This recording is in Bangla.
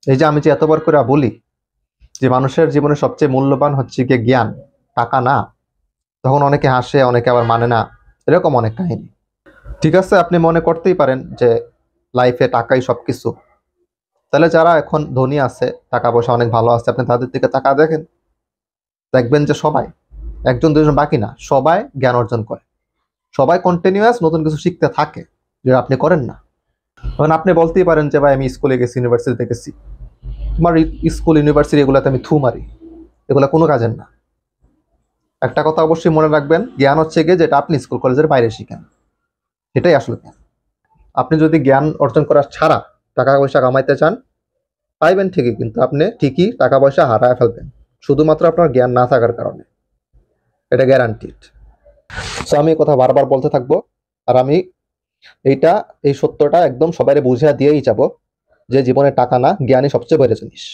এই যে আমি যে এতবার করে বলি যে মানুষের জীবনে সবচেয়ে মূল্যবান হচ্ছে গিয়ে জ্ঞান, টাকা না, তখন অনেকে হাসে, অনেকে আবার মানে না। এরকম অনেক কাহিনী। ঠিক আছে, আপনি মনে করতেই পারেন যে লাইফে টাকাই সবকিছু। তাহলে যারা এখন ধনী আছে, টাকা পয়সা অনেক ভালো আছে, আপনি তাদের দিকে টাকা দেখেন, দেখবেন যে সবাই, একজন দুজন বাকি না, সবাই জ্ঞান অর্জন করে, সবাই কন্টিনিউয়াস নতুন কিছু শিখতে থাকে, যেটা আপনি করেন না। কারণ আপনি বলতেই পারেন যে ভাই আমি স্কুলে গেছি, ইউনিভার্সিটিতে গেছি, তোমার স্কুল ইউনিভার্সিটি এগুলাতে আমি থু মারি, এগুলা কোনো কাজের না। একটা কথা অবশ্যই মনে রাখবেন, জ্ঞান হচ্ছে গিয়ে যেটা আপনি স্কুল কলেজের বাইরে শিখেন, এটাই আসলে জ্ঞান। আপনি যদি জ্ঞান অর্জন করা ছাড়া টাকা পয়সা কামাইতে চান, পাইবেন ঠিকই, কিন্তু আপনি ঠিকই টাকা পয়সা হারায় ফেলবেন, শুধুমাত্র আপনার জ্ঞান না থাকার কারণে। এটা গ্যারান্টিড। সো আমি এই কথা বারবার বলতে থাকবো। আর আমি এইটা, এই সত্যটা একদম সবাই বুঝিয়ে দিয়েই যাব যে জীবনে টাকা না, জ্ঞানই সবচেয়ে বড় জিনিস।